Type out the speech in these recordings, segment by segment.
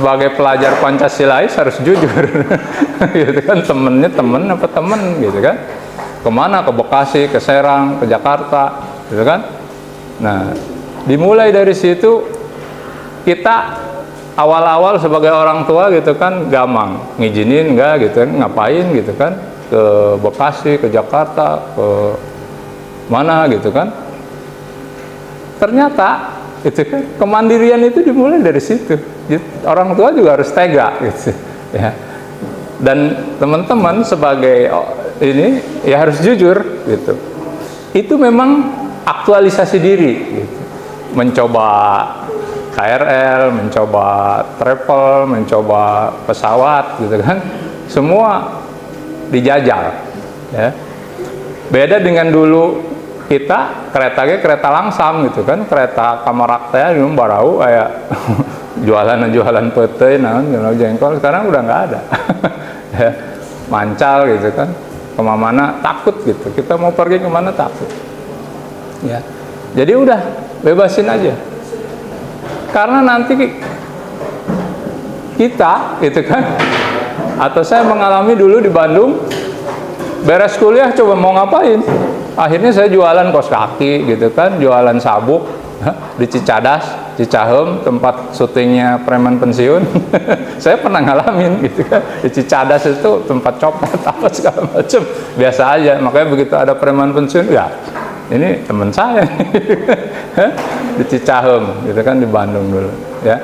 Sebagai pelajar Pancasilais harus jujur. Gitu kan, temennya temen apa temen gitu kan. Kemana? Ke Bekasi, ke Serang, ke Jakarta gitu kan. Nah, dimulai dari situ kita awal-awal sebagai orang tua gitu kan gampang ngizinin enggak gitu kan, ngapain gitu kan, ke Bekasi, ke Jakarta, ke mana gitu kan. Ternyata itu kan kemandirian itu dimulai dari situ. Orang tua juga harus tega gitu ya. Dan teman-teman sebagai ini ya harus jujur gitu. Itu memang aktualisasi diri gitu. Mencoba KRL, mencoba travel, mencoba pesawat gitu kan. Semua dijajal ya. Beda dengan dulu kita kereta langsam gitu kan, kereta kamaraktea di barau kayak jualan pete, jualan jengkol. Sekarang udah nggak ada. Ya, mancal gitu kan, kemana-mana takut gitu. Kita mau pergi kemana takut. Ya, jadi udah bebasin aja. Karena nanti kita gitu kan, atau saya mengalami dulu di Bandung, beres kuliah coba mau ngapain? Akhirnya saya jualan kaos kaki gitu kan, jualan sabuk di Cicadas, Cicahem, tempat syutingnya preman pensiun. Saya pernah ngalamin gitu kan, di Cicadas itu tempat copet apa segala macam, biasa aja. Makanya begitu ada preman pensiun, ya ini teman saya di Cicahem gitu kan, di Bandung dulu ya.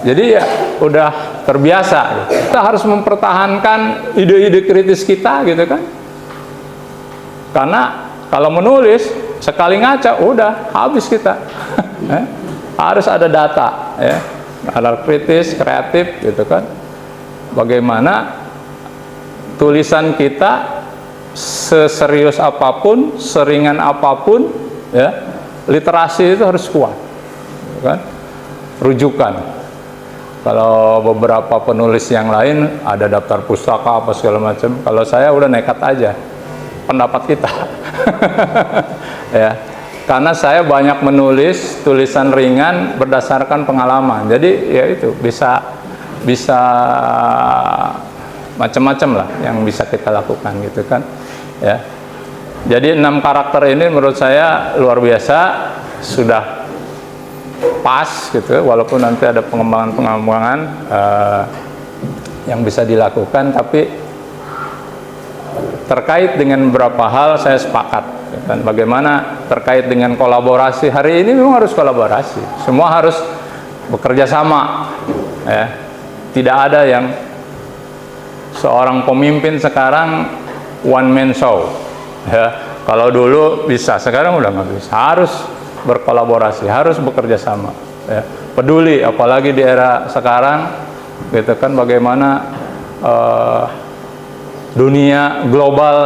Jadi ya udah terbiasa gitu. Kita harus mempertahankan ide-ide kritis kita gitu kan. Karena kalau menulis sekali ngaca udah habis kita. Harus ada data ya. Ada kritis, kreatif gitu kan. Bagaimana tulisan kita seserius apapun, seringan apapun ya, literasi itu harus kuat. Gitu kan? Rujukan. Kalau beberapa penulis yang lain ada daftar pustaka apa segala macam. Kalau saya udah nekat aja. Pendapat kita. Ya, karena saya banyak menulis tulisan ringan berdasarkan pengalaman. Jadi ya itu bisa macam-macam lah yang bisa kita lakukan gitu kan ya. Jadi 6 karakter ini menurut saya luar biasa, sudah pas gitu, walaupun nanti ada pengembangan yang bisa dilakukan, tapi terkait dengan beberapa hal saya sepakat dan bagaimana terkait dengan kolaborasi. Hari ini memang harus kolaborasi, semua harus bekerja sama ya. Tidak ada yang seorang pemimpin sekarang one man show ya. Kalau dulu bisa, sekarang udah nggak bisa. Harus berkolaborasi, harus bekerja sama ya. Peduli, apalagi di era sekarang gitu kan, bagaimana dunia global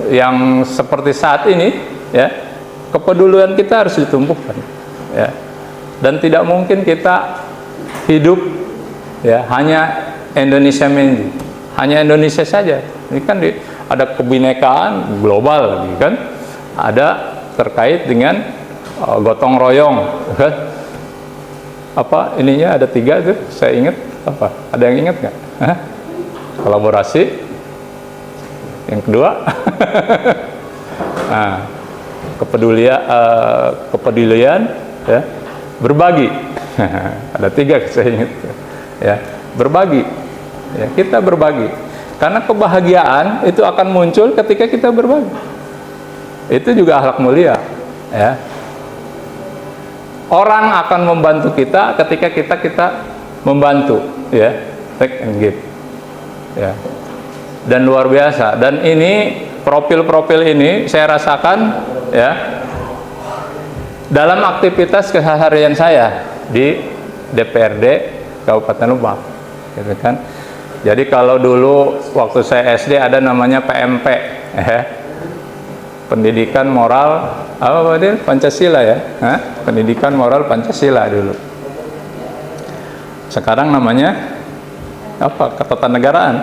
yang seperti saat ini ya, kepedulian kita harus ditumbuhkan ya. Dan tidak mungkin kita hidup ya hanya Indonesia menji, hanya Indonesia saja. Ini kan ada kebinekaan global lagi kan, ada terkait dengan gotong royong kan. Apa ininya ada 3 tuh, saya ingat apa? Ada yang ingat nggak? Kolaborasi. Yang kedua, nah, kepedulian ya, berbagi. Ada 3 saya ingat ya, berbagi ya, kita berbagi karena kebahagiaan itu akan muncul ketika kita berbagi. Itu juga akhlak mulia ya. Orang akan membantu kita ketika kita membantu ya, take and give ya. Dan luar biasa, dan ini profil-profil ini saya rasakan ya dalam aktivitas keseharian saya di DPRD Kabupaten Lebak gitu kan. Jadi kalau dulu waktu saya SD ada namanya PMP ya, pendidikan moral apa tadi, Pancasila ya. Pendidikan moral Pancasila dulu. Sekarang namanya apa, ketatanegaraan.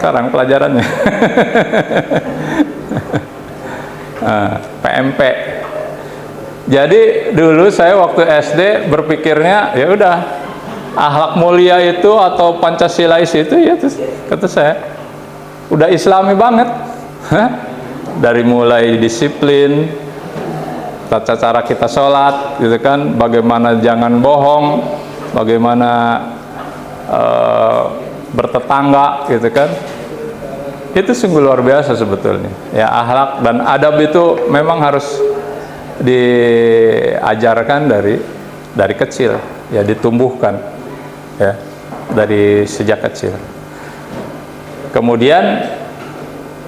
Sekarang pelajarannya PMP. Jadi dulu saya waktu SD berpikirnya ya udah akhlak mulia itu atau Pancasilais itu ya, kata saya udah Islami banget. Dari mulai disiplin, tata cara kita sholat, gitu kan, bagaimana jangan bohong, bagaimana bertetangga, gitu kan, itu sungguh luar biasa sebetulnya. Ya, akhlak dan adab itu memang harus diajarkan dari kecil, ya, ditumbuhkan, ya, dari sejak kecil. Kemudian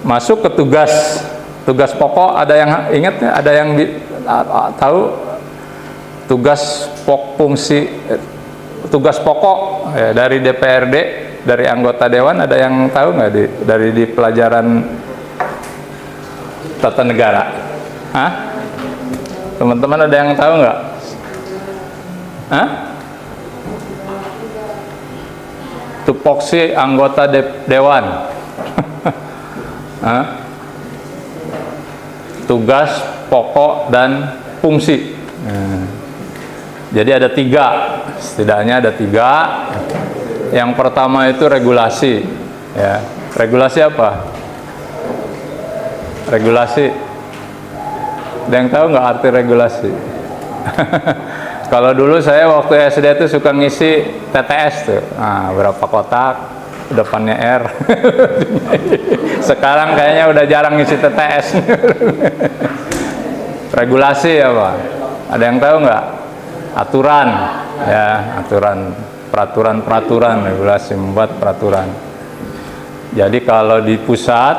masuk ke tugas pokok. Ada yang ingat? Ada yang tahu tugas fungsi tugas pokok ya, dari DPRD, dari anggota dewan? Ada yang tahu nggak di pelajaran tata negara? Hah? Teman-teman ada yang tahu nggak? Hah? Tupoksi anggota dewan. Hah? Tugas pokok dan fungsi. Jadi ada 3, setidaknya ada 3. Yang pertama itu regulasi, ya. Regulasi apa? Regulasi. Ada yang tahu nggak arti regulasi? Kalau dulu saya waktu SD itu suka ngisi TTS tuh. Nah, berapa kotak? Depannya R. Sekarang kayaknya udah jarang ngisi TTS. Regulasi apa? Ada yang tahu nggak? Aturan, ya, aturan, peraturan, regulasi, membuat peraturan. Jadi kalau di pusat,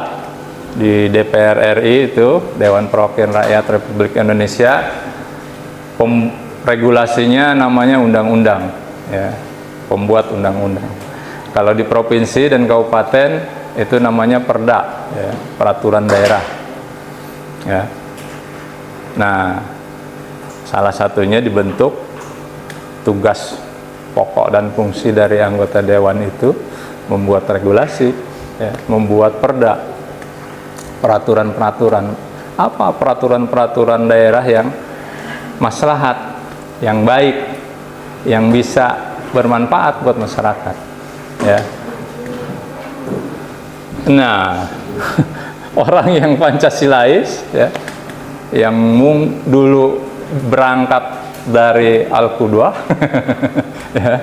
di DPR RI itu, Dewan Perwakilan Rakyat Republik Indonesia, regulasinya namanya undang-undang, ya, pembuat undang-undang. Kalau di provinsi dan kabupaten itu namanya perda, ya, peraturan daerah, ya. Nah, salah satunya dibentuk tugas pokok dan fungsi dari anggota dewan itu membuat regulasi, ya, membuat perda, peraturan-peraturan. Apa peraturan-peraturan daerah yang maslahat, yang baik, yang bisa bermanfaat buat masyarakat, ya. Nah, orang yang Pancasilais, ya, yang dulu berangkat dari Al-Qudwah, ya,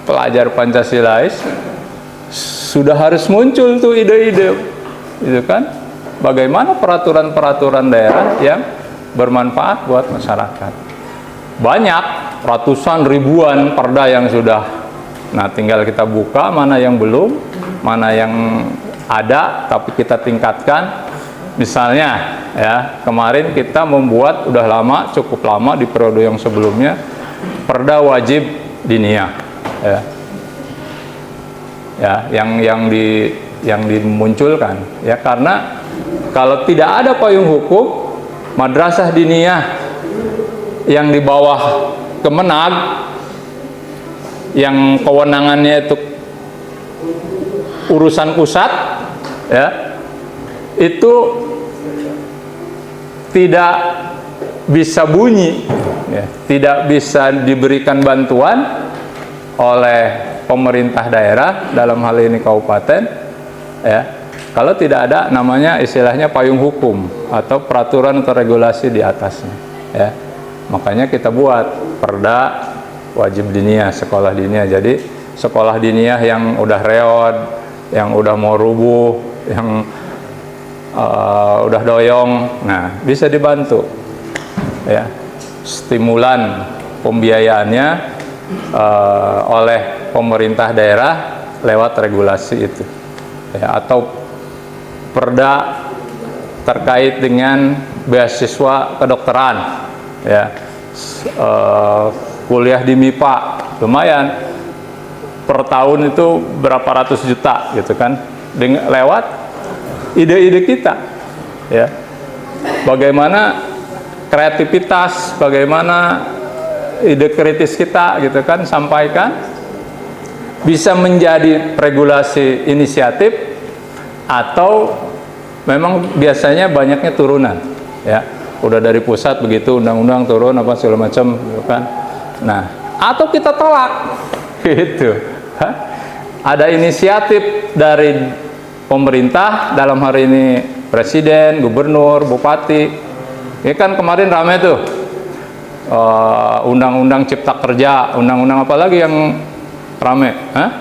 pelajar Pancasilais, sudah harus muncul tuh ide-ide, gitu kan? Bagaimana peraturan-peraturan daerah yang bermanfaat buat masyarakat. Banyak, ratusan ribuan perda yang sudah. Nah, tinggal kita buka mana yang belum, mana yang ada tapi kita tingkatkan. Misalnya, ya, kemarin kita membuat, udah lama, cukup lama di periode yang sebelumnya, perda wajib diniyah, ya, ya, yang dimunculkan, ya, karena kalau tidak ada payung hukum, madrasah diniyah yang di bawah Kemenag, yang kewenangannya itu urusan pusat, ya, itu tidak bisa bunyi, ya, tidak bisa diberikan bantuan oleh pemerintah daerah, dalam hal ini kabupaten, ya, kalau tidak ada namanya istilahnya payung hukum atau peraturan atau regulasi di atasnya, ya. Makanya kita buat perda wajib diniyah, sekolah diniyah. Jadi sekolah diniyah yang udah reot, yang udah mau rubuh, yang udah doyong, nah, bisa dibantu, ya, stimulan pembiayaannya oleh pemerintah daerah lewat regulasi itu, ya, atau perda terkait dengan beasiswa kedokteran, ya, kuliah di MIPA, lumayan, per tahun itu berapa ratus juta, gitu kan, lewat ide-ide kita, ya, bagaimana kreativitas, bagaimana ide kritis kita, gitu kan, sampaikan, bisa menjadi regulasi inisiatif, atau memang biasanya banyaknya turunan, ya, udah dari pusat begitu undang-undang turun apa segala macam, gitu kan. Nah, atau kita tolak, gitu. Hah? Ada inisiatif dari pemerintah, dalam hari ini presiden, gubernur, bupati. Ini kan kemarin ramai tuh undang-undang cipta kerja, undang-undang apa lagi yang ramai? Hah?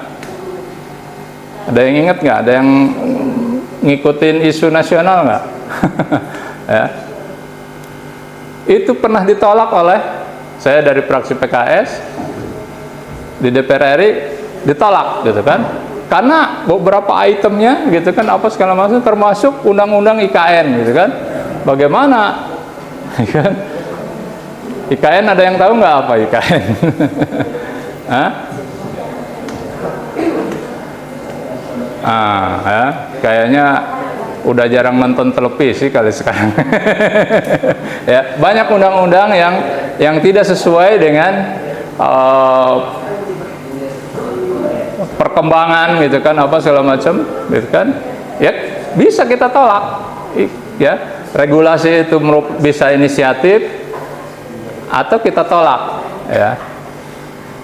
Ada yang ingat nggak? Ada yang ngikutin isu nasional nggak? Ya. Itu pernah ditolak oleh saya dari fraksi PKS di DPR RI, ditolak gitu kan, karena beberapa itemnya gitu kan, apa segala macam, termasuk undang-undang IKN gitu kan. Bagaimana kan? IKN ada yang tahu nggak apa IKN? Hah? Ya, kayaknya udah jarang nonton televisi kali sekarang. Ya, banyak undang-undang yang tidak sesuai dengan perkembangan gitu kan, apa segala macam gitu kan, ya bisa kita tolak. Ya, regulasi itu bisa inisiatif atau kita tolak, ya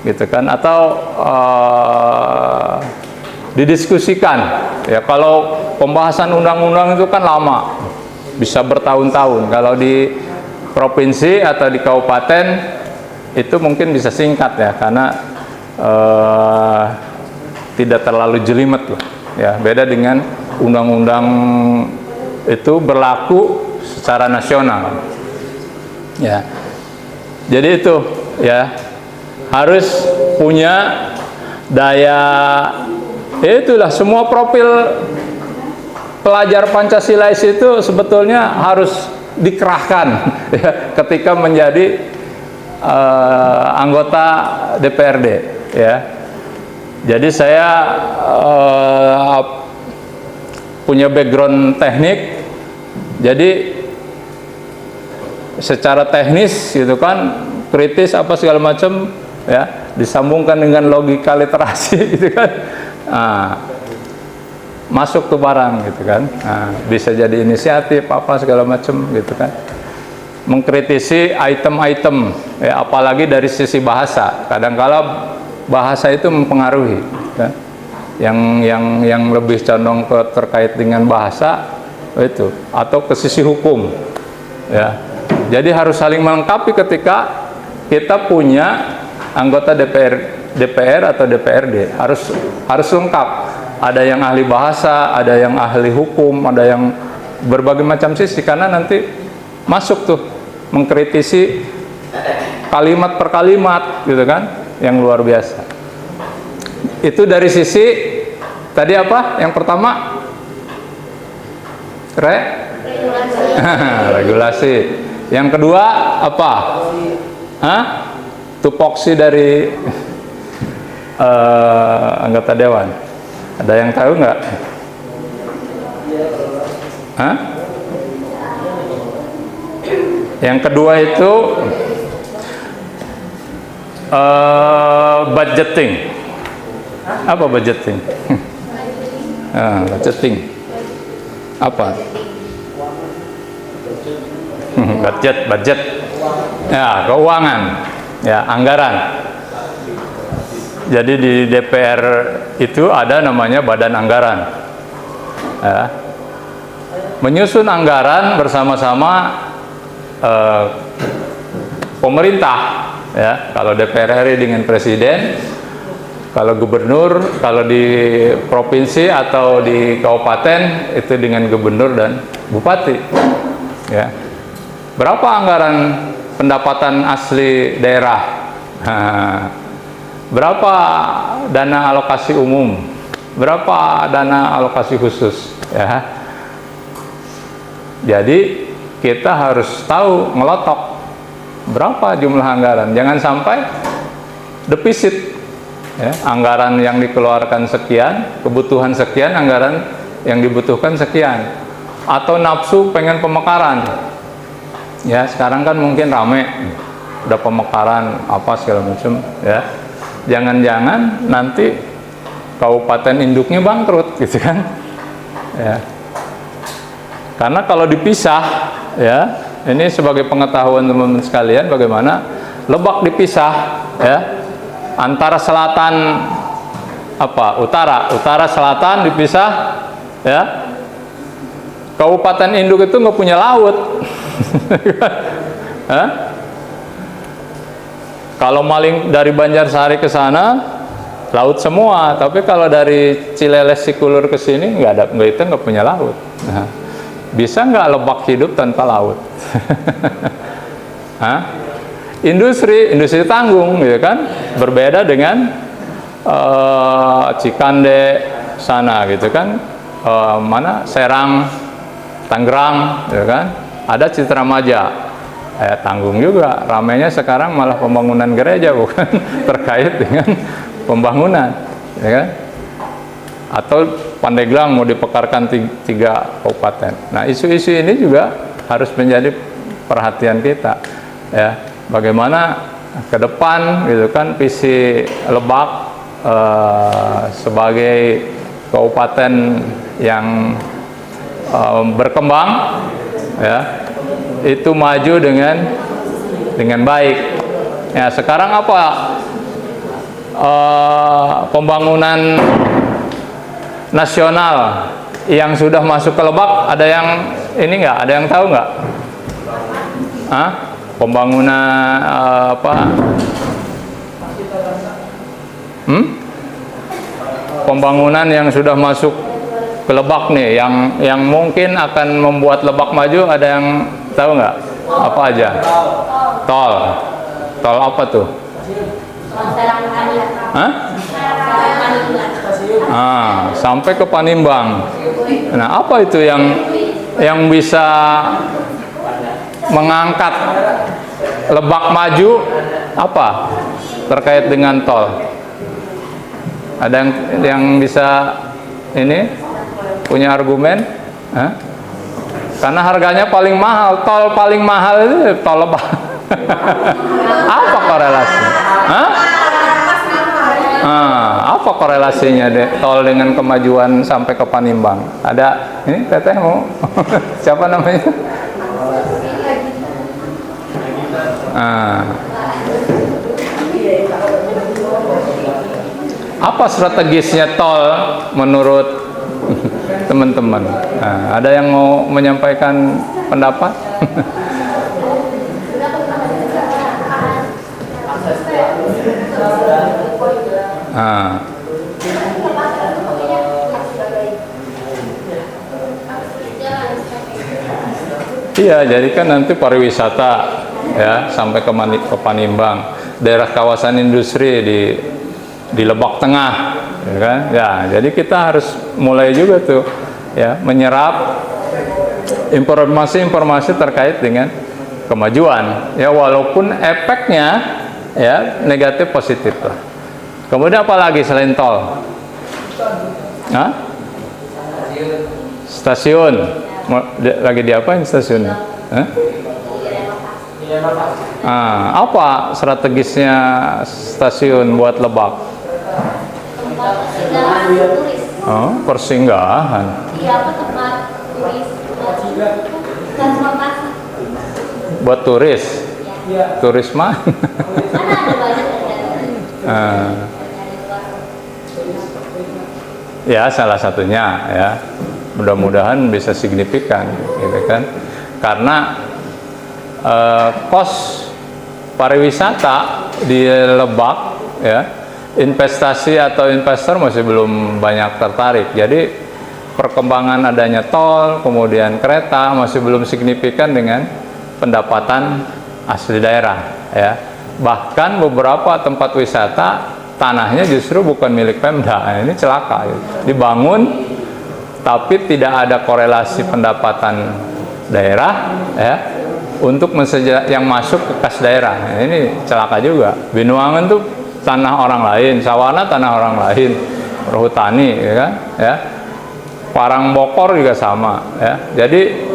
gitu kan, atau didiskusikan. Ya, kalau pembahasan undang-undang itu kan lama, bisa bertahun-tahun. Kalau di provinsi atau di kabupaten itu mungkin bisa singkat ya, karena tidak terlalu jelimet loh. Ya, beda dengan undang-undang itu berlaku secara nasional. Ya, jadi itu ya harus punya daya. Itulah semua profil pelajar Pancasilais itu sebetulnya harus dikerahkan ya, ketika menjadi anggota DPRD ya. Jadi saya punya background teknik, jadi secara teknis gitu kan, kritis apa segala macam ya, disambungkan dengan logika literasi gitu kan, masuk tuh barang gitu kan. Bisa jadi inisiatif apa segala macam gitu kan, mengkritisi item-item ya, apalagi dari sisi bahasa. Kadang-kala bahasa itu mempengaruhi kan? Yang lebih condong terkait dengan bahasa itu, atau ke sisi hukum ya. Jadi harus saling melengkapi ketika kita punya anggota DPR atau DPRD, harus lengkap. Ada yang ahli bahasa, ada yang ahli hukum, ada yang berbagai macam sisi, karena nanti masuk tuh mengkritisi kalimat per kalimat gitu kan, yang luar biasa. Itu dari sisi tadi apa? Yang pertama regulasi. Yang kedua apa? Tupoksi dari anggota dewan. Ada yang tahu nggak? Yang kedua itu budgeting. Apa budgeting? Budgeting apa? budget ya, keuangan ya, anggaran. Jadi di DPR itu ada namanya badan anggaran ya, menyusun anggaran bersama-sama pemerintah ya. Kalau DPR RI dengan presiden, kalau gubernur, kalau di provinsi atau di kabupaten itu dengan gubernur dan bupati ya. Berapa anggaran pendapatan asli daerah, berapa dana alokasi umum, berapa dana alokasi khusus ya. Jadi kita harus tahu, ngelotok berapa jumlah anggaran, jangan sampai defisit ya. Anggaran yang dikeluarkan sekian, kebutuhan sekian, anggaran yang dibutuhkan sekian, atau nafsu pengen pemekaran ya. Sekarang kan mungkin rame udah pemekaran apa segala macam ya, jangan-jangan nanti kabupaten induknya bangkrut gitu kan ya. Karena kalau dipisah ya, ini sebagai pengetahuan teman-teman sekalian, bagaimana Lebak dipisah ya, antara selatan utara selatan dipisah, ya. Kabupaten induk itu nggak punya laut. Kalau maling dari Banjarsari ke sana laut semua, tapi kalau dari Cileles Cikulur ke sini nggak punya laut. Nah, bisa nggak Lebak hidup tanpa laut? Industri tanggung, gitu kan, berbeda dengan Cikande sana, gitu kan, mana Serang, Tangerang, gitu kan, ada Citramaja, tanggung juga. Ramainya sekarang malah pembangunan gereja, bukan terkait dengan pembangunan, ya kan? Atau Pandeglang mau dipekarkan 3 kabupaten. Nah, isu-isu ini juga harus menjadi perhatian kita, ya. Bagaimana ke depan, gitu kan, visi Lebak sebagai kabupaten yang berkembang, ya, itu maju dengan baik. Ya, sekarang apa pembangunan nasional yang sudah masuk ke Lebak, ada yang ini nggak? Ada yang tahu nggak? Pembangunan pembangunan yang sudah masuk ke Lebak nih, yang mungkin akan membuat Lebak maju, ada yang tahu nggak? Apa aja? Tol apa tuh? Sampai ke Panimbang. Nah, apa itu yang bisa mengangkat Lebak maju, apa terkait dengan tol? Ada yang bisa ini punya argumen? Karena harganya paling mahal, tol paling mahal itu tol Lebak. Apa korelasinya? Apa korelasinya tol dengan kemajuan sampai ke Panimbang? Ada ini teteh mau siapa namanya? Apa strategisnya tol menurut teman-teman? Ada yang mau menyampaikan pendapat? Iya, jadi kan nanti pariwisata, ya, sampai ke Panimbang, daerah kawasan industri di Lebak Tengah, ya kan? Ya, jadi kita harus mulai juga tuh, ya, menyerap informasi-informasi terkait dengan kemajuan, ya, walaupun efeknya, ya, negatif positif lah. Kemudian apa lagi selain tol? Stasiun. Lagi diapain stasiunnya? Apa strategisnya stasiun buat Lebak? Persinggahan. Tempat turis, transportasi. Buat turis? Turis mana? Ada banyak Ya, salah satunya, ya. Mudah-mudahan bisa signifikan, gitu kan? Karena kos pariwisata di Lebak, ya, investasi atau investor masih belum banyak tertarik. Jadi perkembangan adanya tol, kemudian kereta masih belum signifikan dengan pendapatan asli daerah, ya. Bahkan beberapa tempat wisata tanahnya justru bukan milik Pemda. Ini celaka, gitu. Dibangun tapi tidak ada korelasi pendapatan daerah, ya, untuk yang masuk ke kas daerah. Ini celaka juga. Binuangan tuh tanah orang lain, Sawana tanah orang lain, perhutani, ya kan, ya. Parangbokor juga sama, ya. Jadi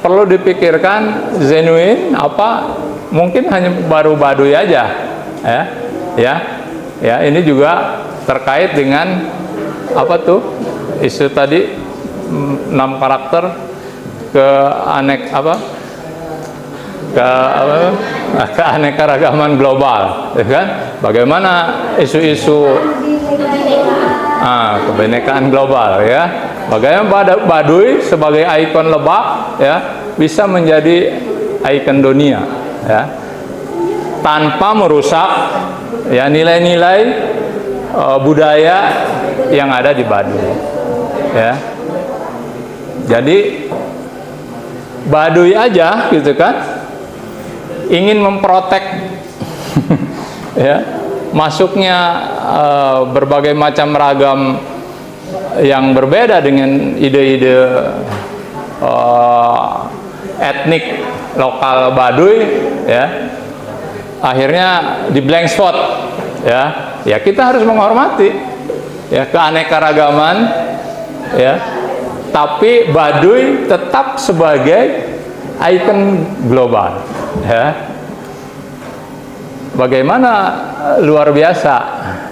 perlu dipikirkan genuine, mungkin hanya baru-baduy aja, ya. Ini juga terkait dengan isu tadi 6 karakter keanekaragaman global, ya kan? bagaimana isu-isu kebinekaan global ya, bagaimana Baduy sebagai ikon Lebak ya bisa menjadi ikon dunia ya, tanpa merusak ya nilai-nilai budaya yang ada di Baduy ya. Jadi Baduy aja gitu kan ingin memprotek ya masuknya berbagai macam ragam yang berbeda dengan ide-ide etnik lokal Baduy ya, akhirnya di blank spot ya. Ya kita harus menghormati ya keanekaragaman ya, tapi Baduy tetap sebagai ikon global ya. Bagaimana luar biasa,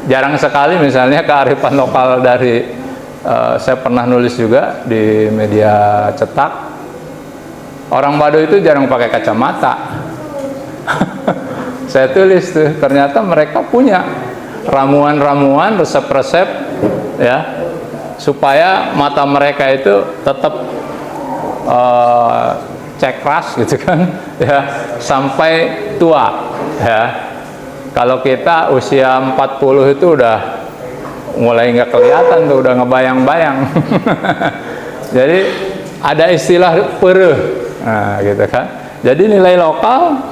jarang sekali misalnya kearifan lokal dari saya pernah nulis juga di media cetak, orang Baduy itu jarang pakai kacamata. Saya tulis tuh, ternyata mereka punya ramuan-ramuan, resep-resep ya supaya mata mereka itu tetap cekras gitu kan ya sampai tua ya. Kalau kita usia 40 itu udah mulai nggak kelihatan tuh, udah ngebayang-bayang. Jadi ada istilah pereh, nah gitu kan. Jadi nilai lokal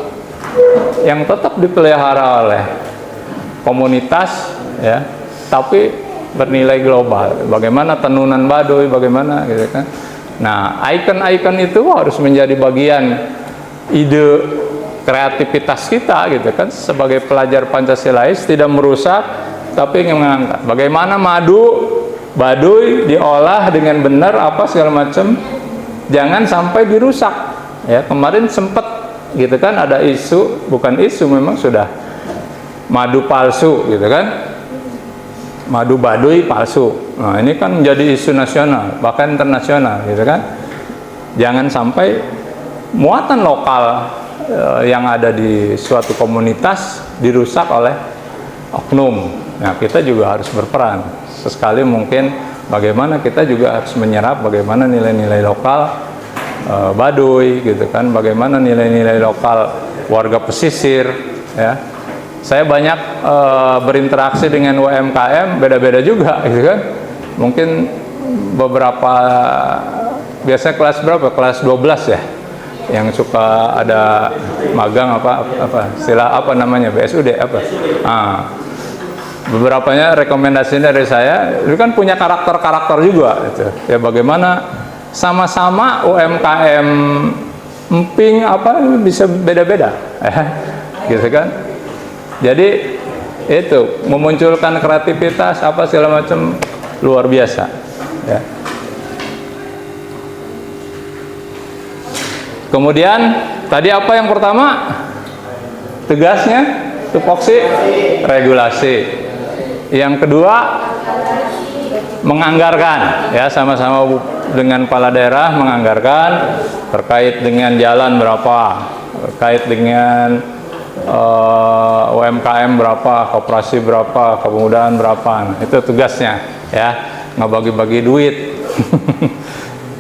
yang tetap dipelihara oleh komunitas ya, tapi bernilai global. Bagaimana tenunan Baduy, bagaimana gitu kan. Nah, ikon-ikon itu harus menjadi bagian ide kreativitas kita gitu kan sebagai pelajar Pancasilais, tidak merusak tapi ingin mengangkat. Bagaimana madu Baduy diolah dengan benar apa segala macam, jangan sampai dirusak. Ya, kemarin sempat gitu kan ada isu, bukan isu memang sudah madu palsu gitu kan, madu Baduy palsu. Nah ini kan menjadi isu nasional bahkan internasional gitu kan. Jangan sampai muatan lokal yang ada di suatu komunitas dirusak oleh oknum. Nah kita juga harus berperan sesekali mungkin, bagaimana kita juga harus menyerap bagaimana nilai-nilai lokal Baduy gitu kan, bagaimana nilai-nilai lokal warga pesisir ya. Saya banyak berinteraksi dengan UMKM, beda-beda juga gitu kan. Mungkin beberapa, biasanya kelas berapa? Kelas 12 ya, yang suka ada magang apa istilah apa namanya, BSUD apa. Beberapanya rekomendasi dari saya, itu kan punya karakter-karakter juga gitu. Ya bagaimana sama-sama UMKM emping apa bisa beda-beda gitu kan. Jadi itu memunculkan kreativitas apa segala macam luar biasa ya. Kemudian tadi apa yang pertama? Tegasnya tupoksi regulasi. Yang kedua menganggarkan ya, sama-sama dengan kepala daerah menganggarkan terkait dengan jalan berapa, terkait dengan UMKM berapa, koperasi berapa, kepemudaan berapa. Nah, itu tugasnya ya, ngebagi-bagi duit.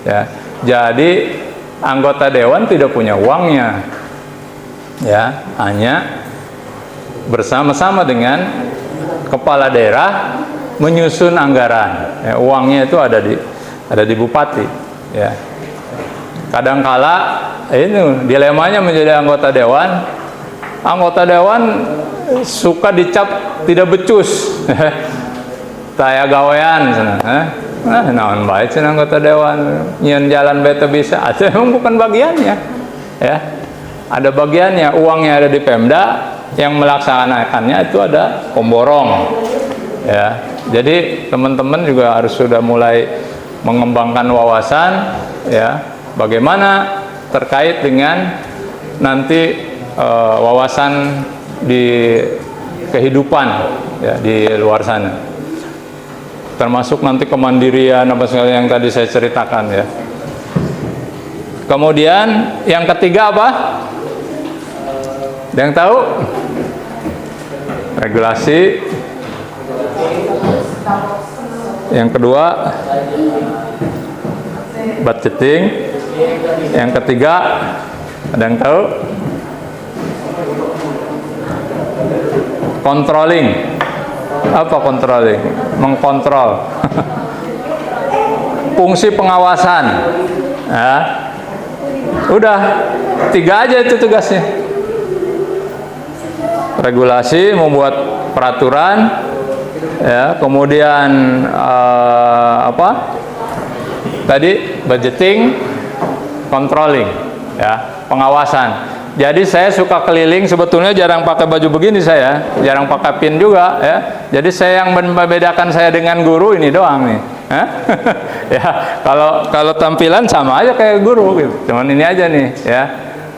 Ya, jadi anggota dewan tidak punya uangnya ya, hanya bersama-sama dengan kepala daerah menyusun anggaran ya, uangnya itu ada di bupati ya. Kadangkala ini dilemanya menjadi anggota dewan suka dicap tidak becus. Saya gawean naon baik sih anggota dewan nyian jalan beta bisa, memang bukan bagiannya ya. Ada bagiannya, uangnya ada di Pemda, yang melaksanakannya itu ada pemborong ya. Jadi teman-teman juga harus sudah mulai mengembangkan wawasan ya, bagaimana terkait dengan nanti wawasan di kehidupan ya di luar sana, termasuk nanti kemandirian apa segala yang tadi saya ceritakan ya. Kemudian yang ketiga apa? Ada yang tahu? regulasi. Yang kedua, budgeting. Yang ketiga, ada yang tahu? Controlling. Apa controlling? Mengkontrol. Fungsi pengawasan. Ya. Udah, 3 aja itu tugasnya. Regulasi, membuat peraturan, ya, kemudian apa? Tadi budgeting, controlling, ya, pengawasan. Jadi saya suka keliling, sebetulnya jarang pakai baju begini saya, jarang pakai pin juga, ya. Jadi saya yang membedakan saya dengan guru ini doang nih. Ya, kalau tampilan sama aja kayak guru gitu. Cuman ini aja nih, ya.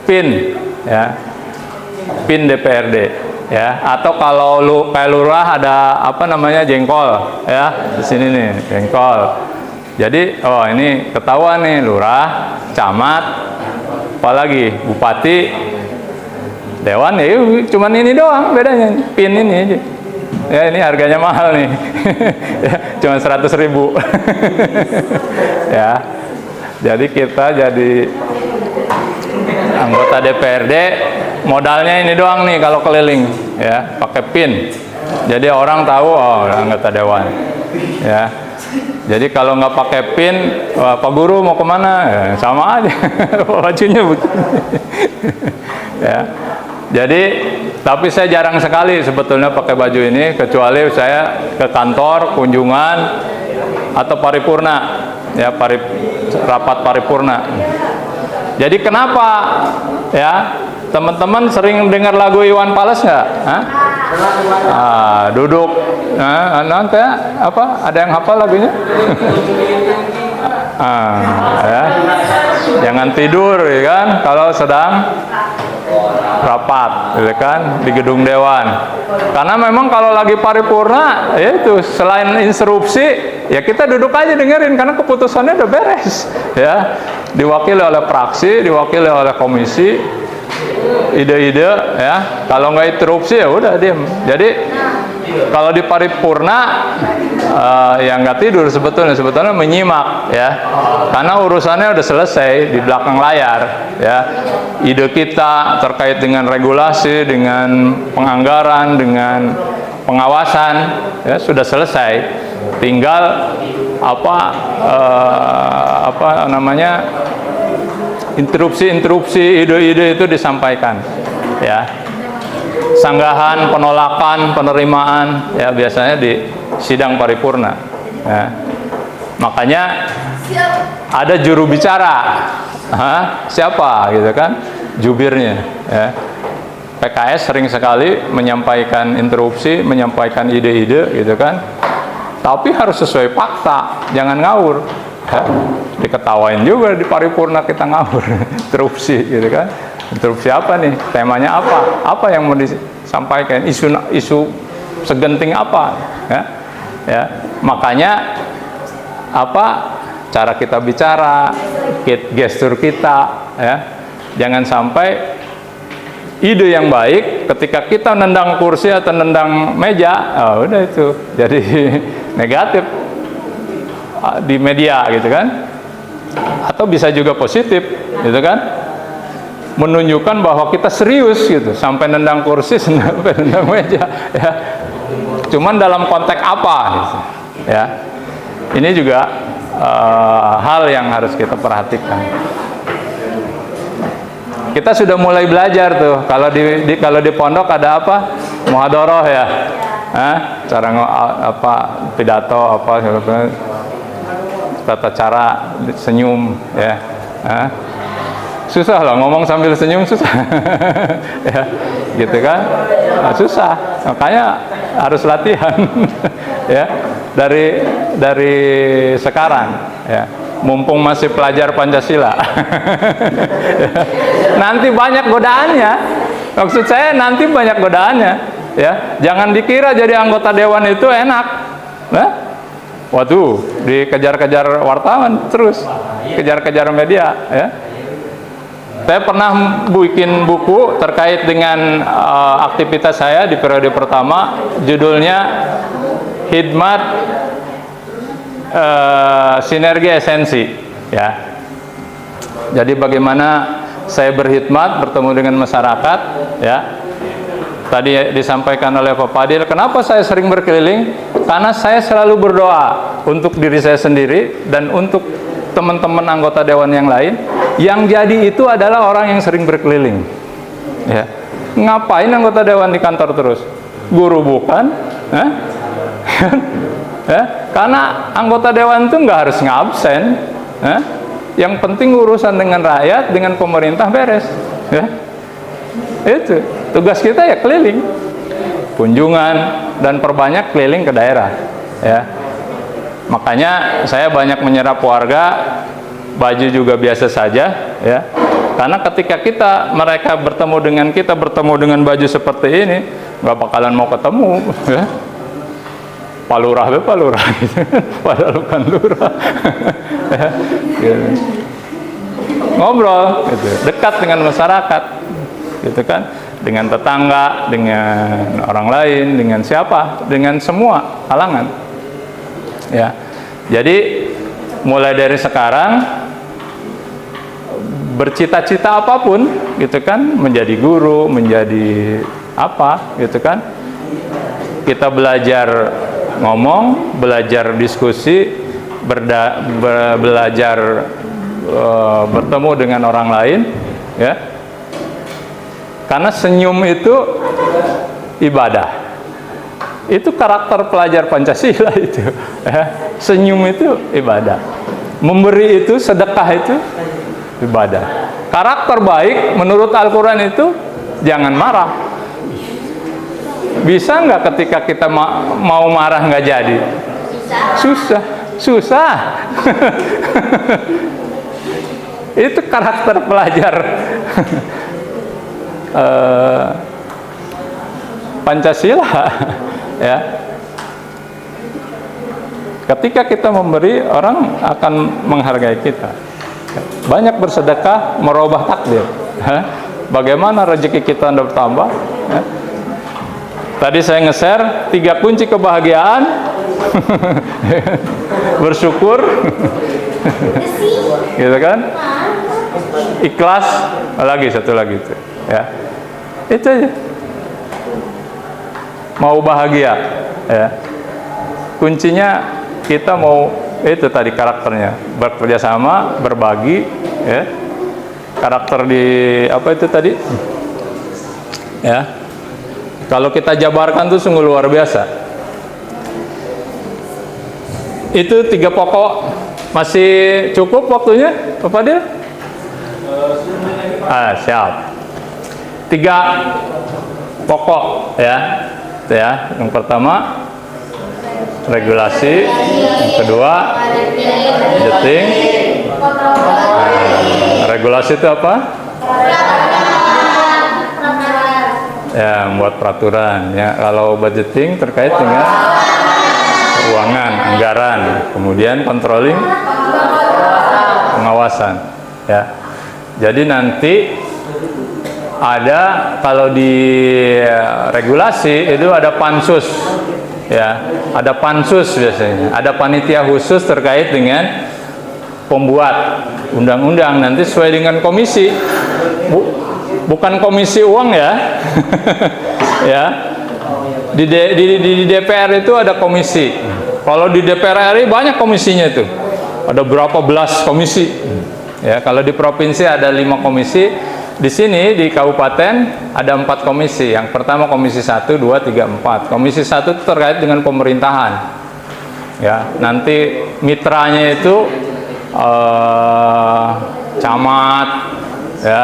Pin, ya. Pin DPRD, ya. Atau kalau kayak lurah ada apa namanya jengkol, ya. Di sini nih, jengkol. Jadi, oh ini ketahuan nih lurah, camat, apalagi bupati, dewan, ya cuman ini doang bedanya, pin ini aja. Ya ini harganya mahal nih. Cuma 100.000. Ya. Jadi kita jadi anggota DPRD modalnya ini doang nih kalau keliling, ya, pakai pin. Jadi orang tahu oh anggota dewan. Ya. Jadi kalau nggak pakai pin, Pak Guru mau kemana? Ya, sama aja, bajunya begini. Ya. Jadi, tapi saya jarang sekali sebetulnya pakai baju ini, kecuali saya ke kantor, kunjungan, atau paripurna, ya rapat paripurna. Jadi kenapa, ya? Teman-teman sering dengar lagu Iwan Fals nggak? Duduk, nanti apa? Ada yang hafal lagunya? Ya. Jangan tidur, ya kan? Kalau sedang rapat, ya kan? Di gedung dewan. Karena memang kalau lagi paripurna, ya itu selain instruksi, ya kita duduk aja dengerin karena keputusannya udah beres, ya. Diwakili oleh fraksi, diwakili oleh komisi. Ide-ide, ya, kalau nggak interupsi ya udah diem. Jadi kalau di paripurna ya nggak tidur sebetulnya menyimak, ya, karena urusannya udah selesai di belakang layar, ya. Ide kita terkait dengan regulasi, dengan penganggaran, dengan pengawasan, ya sudah selesai. Tinggal apa namanya? Interupsi, ide-ide itu disampaikan, ya. Sanggahan, penolakan, penerimaan, ya biasanya di sidang paripurna. Ya. Makanya ada juru bicara, siapa gitu kan, jubirnya. Ya. PKS sering sekali menyampaikan interupsi, menyampaikan ide-ide, gitu kan. Tapi harus sesuai fakta, jangan ngawur. Ya. Diketawain juga di paripurna kita ngawur, interupsi, gitu kan. Interupsi apa nih? Temanya apa? Apa yang mau disampaikan? Isu segenting apa? Ya, ya. Makanya apa? Cara kita bicara, gestur kita, ya. Jangan sampai ide yang baik ketika kita nendang kursi atau nendang meja, udah itu jadi negatif di media, gitu kan. Atau bisa juga positif, gitu kan, menunjukkan bahwa kita serius gitu, sampai nendang kursi, sampai nendang meja, ya. Cuman dalam konteks apa, gitu, ya. Ini juga hal yang harus kita perhatikan. Kita sudah mulai belajar tuh, kalau di pondok ada apa, muhadharah, ya, cara pidato apa, tata cara senyum, ya. Susah loh ngomong sambil senyum, susah. Ya, gitu kan, susah, makanya harus latihan. Ya, dari sekarang, ya, mumpung masih pelajar Pancasila. Nanti banyak godaannya, maksud saya nanti banyak godaannya, ya. Jangan dikira jadi anggota dewan itu enak, nah. Waduh, dikejar-kejar wartawan terus, kejar-kejar media, ya. Saya pernah bikin buku terkait dengan aktivitas saya di periode pertama, judulnya Hikmat Sinergi Esensi, ya. Jadi bagaimana saya berkhidmat, bertemu dengan masyarakat, ya. Tadi disampaikan oleh Pak Fadil, kenapa saya sering berkeliling? Karena saya selalu berdoa untuk diri saya sendiri dan untuk teman-teman anggota dewan yang lain. Yang jadi itu adalah orang yang sering berkeliling, ya. Ngapain anggota dewan di kantor terus? Guru bukan? Ya, karena anggota dewan itu nggak harus ngabsen, ya. Yang penting urusan dengan rakyat, dengan pemerintah beres, ya. Itu tugas kita, ya keliling, kunjungan, dan perbanyak keliling ke daerah, ya. Makanya saya banyak menyerap warga, baju juga biasa saja, ya. Karena ketika mereka bertemu dengan kita, bertemu dengan baju seperti ini, nggak bakalan mau ketemu, ya. Pak Lurah, gitu. Padahal bukan lurah. Ya, gitu. Ngobrol, gitu. Dekat dengan masyarakat, gitu kan, dengan tetangga, dengan orang lain, dengan siapa, dengan semua kalangan, ya. Jadi mulai dari sekarang bercita-cita apapun, gitu kan, menjadi guru, menjadi apa, gitu kan, kita belajar ngomong, belajar diskusi, belajar bertemu dengan orang lain, ya. Karena senyum itu ibadah. Itu karakter pelajar Pancasila itu, ya. Senyum itu ibadah. Memberi itu, sedekah itu ibadah. Karakter baik menurut Al-Quran itu jangan marah. Bisa nggak ketika kita mau marah nggak jadi? Susah. Itu karakter pelajar Pancasila, ya. Ketika kita memberi, orang akan menghargai kita. Banyak bersedekah merubah takdir. Bagaimana rezeki kita bertambah? Tadi saya nge-share 3 kunci kebahagiaan. Bersyukur, gitu kan? Ikhlas, satu lagi itu, ya. Itu aja. Mau bahagia, ya. Kuncinya kita mau, itu tadi karakternya, bekerja sama, berbagi, ya. Karakter di apa itu tadi, ya. Kalau kita jabarkan tuh sungguh luar biasa. Itu 3 pokok. Masih cukup waktunya, Pak Fadil? Siap. 3 pokok, ya. Ya, yang pertama regulasi, yang kedua budgeting. Regulasi itu apa? Ya, membuat peraturan, ya. Kalau budgeting terkait dengan keuangan, anggaran, kemudian controlling, pengawasan, ya. Jadi nanti ada, kalau di regulasi itu ada pansus, ya. Ada pansus biasanya, ada panitia khusus terkait dengan pembuat undang-undang, nanti sesuai dengan komisi. Bukan komisi uang, ya. Ya. Di DPR itu ada komisi. Kalau di DPR RI banyak komisinya itu. Ada berapa belas komisi. Ya, kalau di provinsi ada 5 komisi. Di sini di kabupaten ada 4 komisi. Yang pertama komisi 1, 2, 3, 4. Komisi 1 itu terkait dengan pemerintahan. Ya, nanti mitranya itu camat, ya.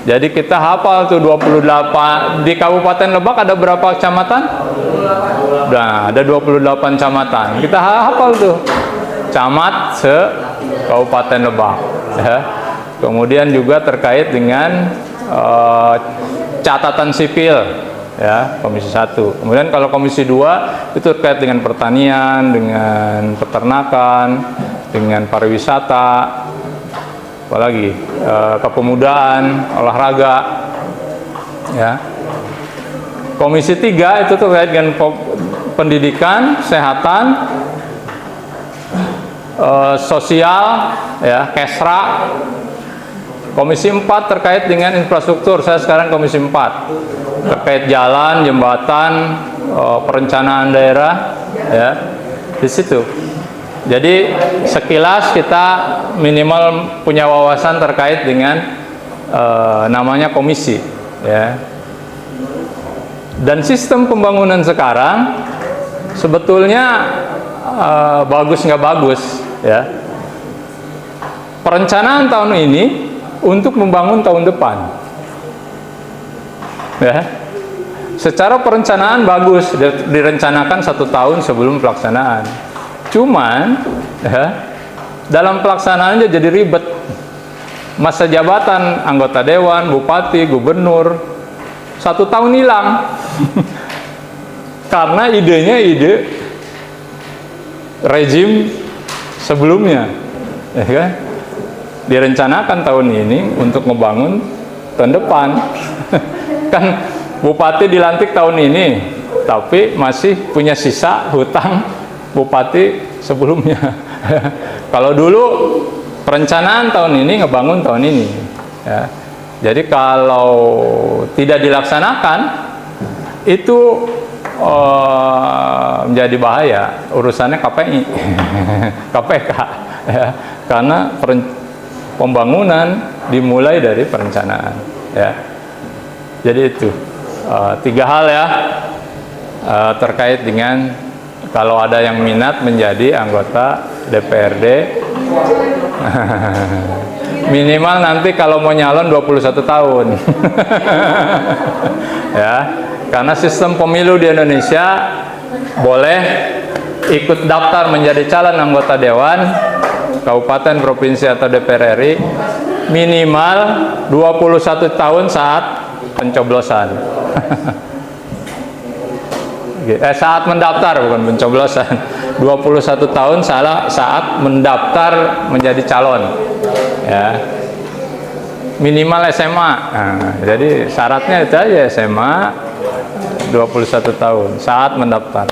Jadi kita hafal tuh 28. Di Kabupaten Lebak ada berapa kecamatan? Nah, ada 28 kecamatan. Kita hafal tuh camat se-Kabupaten Lebak, ya. Kemudian juga terkait dengan catatan sipil, ya, komisi 1. Kemudian kalau komisi 2 itu terkait dengan pertanian, dengan peternakan, dengan pariwisata, apalagi kepemudaan, olahraga, ya. Komisi 3 itu terkait dengan pendidikan, kesehatan, sosial, ya, Kesra. Komisi 4 terkait dengan infrastruktur. Saya sekarang Komisi 4 terkait jalan, jembatan, perencanaan daerah, ya, di situ. Jadi sekilas kita minimal punya wawasan terkait dengan namanya komisi, ya. Dan sistem pembangunan sekarang sebetulnya bagus nggak bagus, ya. Perencanaan tahun ini untuk membangun tahun depan, ya. Secara perencanaan bagus, direncanakan 1 tahun sebelum pelaksanaan. Cuman, ya, dalam pelaksanaannya jadi ribet. Masa jabatan anggota dewan, bupati, gubernur 1 tahun hilang. Karena idenya ide rezim sebelumnya, ya kan? Direncanakan tahun ini untuk membangun tahun depan. Kan bupati dilantik tahun ini, tapi masih punya sisa hutang bupati sebelumnya. Kalau dulu perencanaan tahun ini ngebangun tahun ini, ya. Jadi kalau tidak dilaksanakan itu menjadi bahaya urusannya KPI, KPK, ya. Karena pembangunan dimulai dari perencanaan, ya. Jadi itu 3 hal, ya, terkait dengan kalau ada yang minat menjadi anggota DPRD. Minimal nanti kalau mau nyalon 21 tahun. Ya, karena sistem pemilu di Indonesia boleh ikut daftar menjadi calon anggota dewan kabupaten, provinsi atau DPR RI minimal 21 tahun saat pencoblosan. Saat mendaftar, bukan pencoblosan. 21 tahun saat mendaftar menjadi calon, ya. Minimal SMA. Nah, jadi syaratnya itu aja, SMA 21 tahun saat mendaftar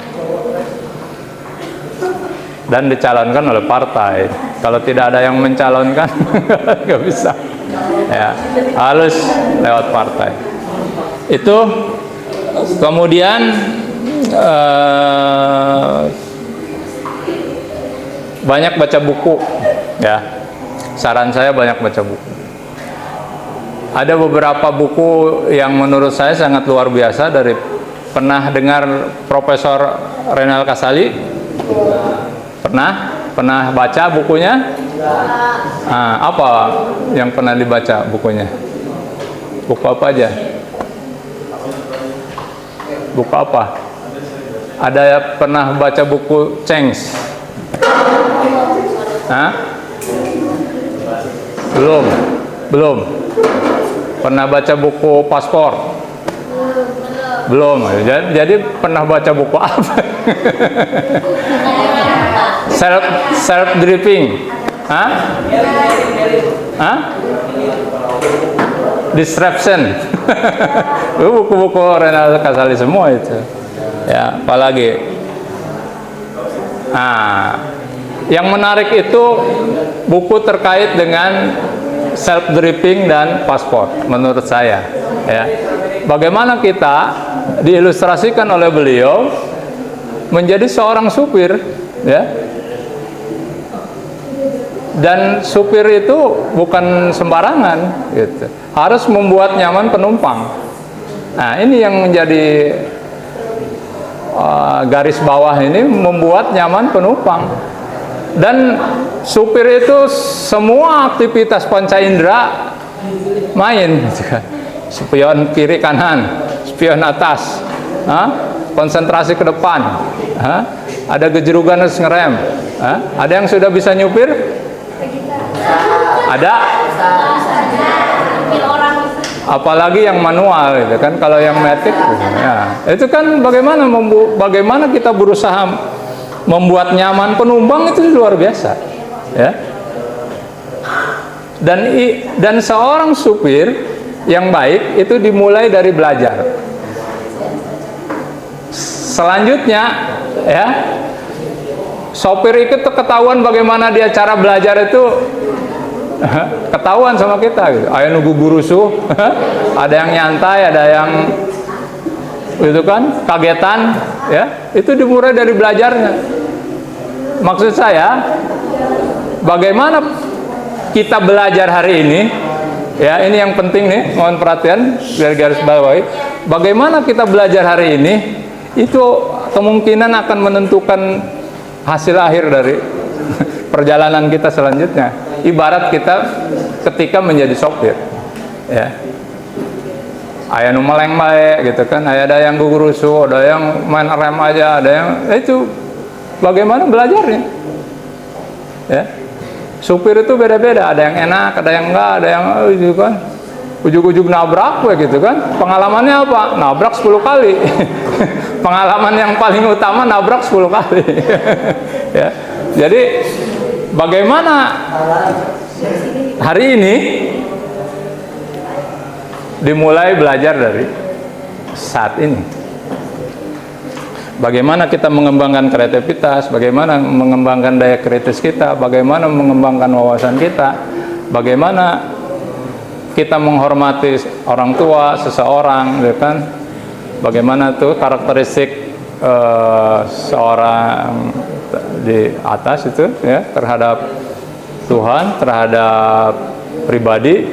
dan dicalonkan oleh partai. Kalau tidak ada yang mencalonkan nggak bisa, ya, harus lewat partai. Itu kemudian banyak baca buku, ya. Saran saya banyak baca buku. Ada beberapa buku yang menurut saya sangat luar biasa. Pernah dengar Profesor Renal Kasali? Pernah baca bukunya? Nah, apa yang pernah dibaca bukunya? Buku apa aja? Buku apa? Ada pernah baca buku Cengs? Hah? Belum. Pernah baca buku Paspor? Belum. Jadi pernah baca buku apa? self driving. Hah? Disruption. Buku-buku Renal Kasali semua itu. Ya, apalagi. Nah, yang menarik itu buku terkait dengan self driving dan paspor menurut saya, ya. Bagaimana kita diilustrasikan oleh beliau menjadi seorang supir, ya. Dan supir itu bukan sembarangan, gitu. Harus membuat nyaman penumpang. Nah, ini yang menjadi garis bawah ini, membuat nyaman penumpang. Dan supir itu semua aktivitas panca indera main, gitu kan. Spion kiri kanan, spion atas, konsentrasi ke depan, ada gejerugan harus ngerem, ada yang sudah bisa nyupir, ada, apalagi yang manual, gitu kan. Kalau yang matic, ya, itu kan bagaimana kita berusaha membuat nyaman penumpang itu luar biasa, ya. Dan seorang supir yang baik itu dimulai dari belajar. Selanjutnya, ya, sopir itu ketahuan bagaimana dia cara belajar itu, ketahuan sama kita. Gitu. Ayo nunggu guru suh, ada yang nyantai, ada yang itu kan kagetan, ya. Itu dimulai dari belajarnya. Maksud saya, bagaimana kita belajar hari ini, ya, ini yang penting nih, mohon perhatian, garis bawahi. Bagaimana kita belajar hari ini, itu kemungkinan akan menentukan hasil akhir dari perjalanan kita selanjutnya. Ibarat kita ketika menjadi sopir, ya. Aya nu meleng bae gitu kan, ada yang gugurusu, ada yang main rem aja, ada yang itu bagaimana belajarnya, ya. Supir itu beda-beda, ada yang enak, ada yang enggak, ada yang gitu kan, ujug-ujug nabrak gitu kan. Pengalamannya apa? Nabrak 10 kali. Pengalaman yang paling utama nabrak 10 kali. Ya. Jadi bagaimana hari ini dimulai belajar dari saat ini. Bagaimana kita mengembangkan kreativitas, bagaimana mengembangkan daya kritis kita, bagaimana mengembangkan wawasan kita, bagaimana kita menghormati orang tua, seseorang, gitu kan? Bagaimana tuh karakteristik seorang di atas itu, ya, terhadap Tuhan, terhadap pribadi,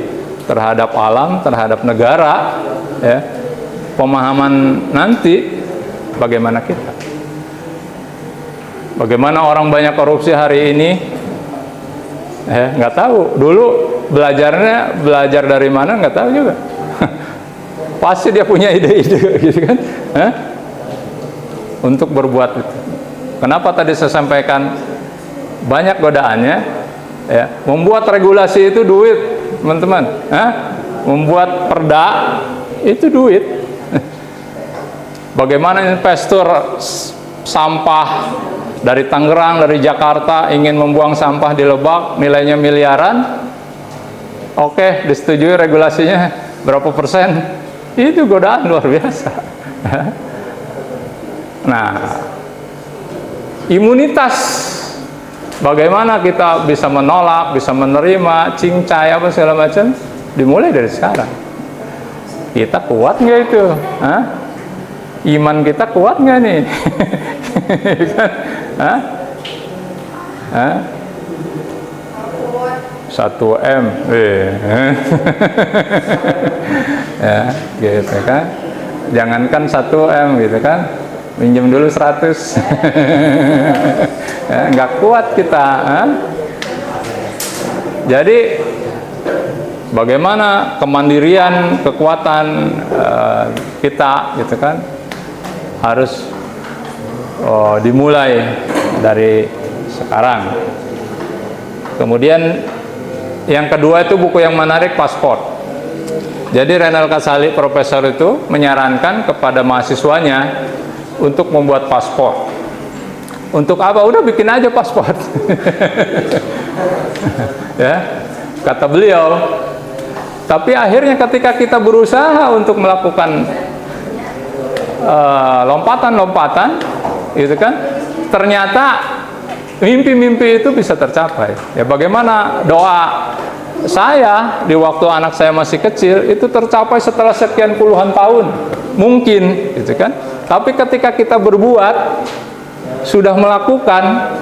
terhadap alam, terhadap negara, ya. Pemahaman nanti bagaimana kita. Bagaimana orang banyak korupsi hari ini? Nggak tahu. Dulu belajar dari mana nggak tahu juga. Pasti dia punya ide-ide gitu kan, untuk berbuat itu. Kenapa tadi saya sampaikan banyak godaannya, ya. Membuat regulasi itu duit, teman-teman. Membuat perda itu duit. Bagaimana investor sampah dari Tangerang, dari Jakarta ingin membuang sampah di Lebak, nilainya miliaran. Oke, disetujui regulasinya berapa persen? Itu godaan luar biasa. Nah, imunitas, bagaimana kita bisa menolak, bisa menerima, cincai apa segala macam, dimulai dari sekarang. Kita kuat nggak itu? Iman kita kuat nggak nih? 1M, ya, gitu kan. Jangankan 1M gitu kan, minjem dulu 100. Ya, nggak kuat kita. Jadi bagaimana kemandirian, kekuatan kita, gitu kan, harus dimulai dari sekarang. Kemudian yang kedua itu buku yang menarik, Pasport. Jadi Renal Kasali, profesor itu menyarankan kepada mahasiswanya untuk membuat paspor. Untuk apa? Udah bikin aja paspor. Ya, kata beliau. Tapi akhirnya ketika kita berusaha untuk melakukan lompatan-lompatan, gitu kan, ternyata mimpi-mimpi itu bisa tercapai. Ya, bagaimana doa saya di waktu anak saya masih kecil itu tercapai setelah sekian puluhan tahun, mungkin, gitu kan. Tapi ketika kita berbuat, sudah melakukan,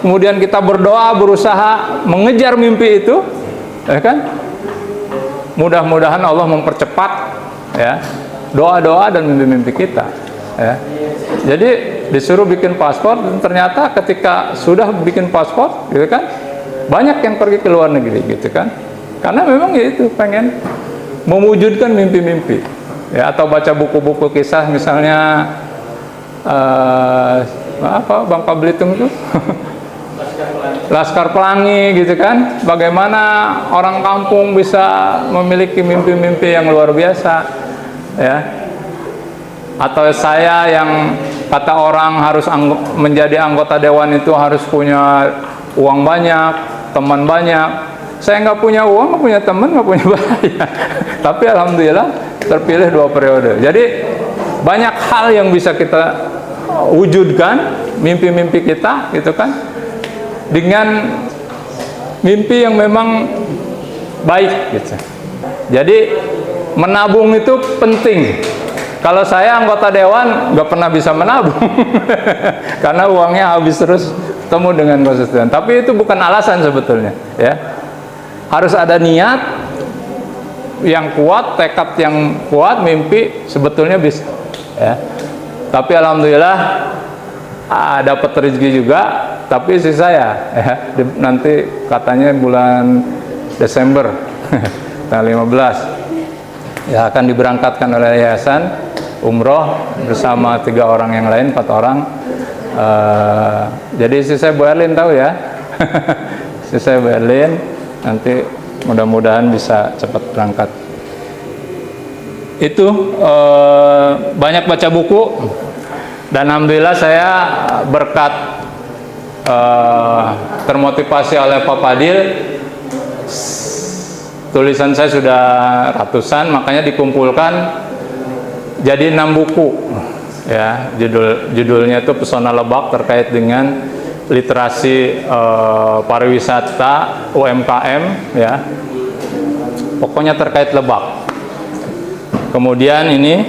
kemudian kita berdoa, berusaha mengejar mimpi itu, ya kan, mudah-mudahan Allah mempercepat, ya, doa-doa dan mimpi-mimpi kita, ya. Jadi disuruh bikin paspor, dan ternyata ketika sudah bikin paspor, gitu kan, banyak yang pergi ke luar negeri, gitu kan, karena memang ya itu pengen mewujudkan mimpi-mimpi, ya. Atau baca buku-buku kisah, misalnya apa, Bangka Belitung itu Laskar Pelangi, gitu kan, bagaimana orang kampung bisa memiliki mimpi-mimpi yang luar biasa, ya. Atau saya yang kata orang harus menjadi anggota dewan itu harus punya uang banyak, teman banyak. Saya nggak punya uang, nggak punya teman, nggak punya bahaya. Tapi alhamdulillah terpilih 2 periode. Jadi banyak hal yang bisa kita wujudkan, mimpi-mimpi kita, gitu kan, dengan mimpi yang memang baik, gitu. Jadi menabung itu penting. Kalau saya anggota dewan nggak pernah bisa menabung karena uangnya habis terus ketemu dengan konstituen. Tapi itu bukan alasan sebetulnya, ya. Harus ada niat yang kuat, tekad yang kuat, mimpi sebetulnya bisa, ya. Tapi alhamdulillah dapat rezeki juga. Tapi istri saya, ya, nanti katanya bulan Desember tanggal 15 ya akan diberangkatkan oleh yayasan umroh bersama 3 orang yang lain, 4 orang. Jadi istri saya Bu Erlin tahu ya. Istri saya Bu Erlin, nanti mudah-mudahan bisa cepat berangkat. Itu banyak baca buku, dan alhamdulillah saya berkat termotivasi oleh Pak Fadil, tulisan saya sudah ratusan, makanya dikumpulkan jadi 6 buku, ya. Judulnya itu Pesona Lebak terkait dengan literasi pariwisata UMKM, ya. Pokoknya terkait Lebak. Kemudian ini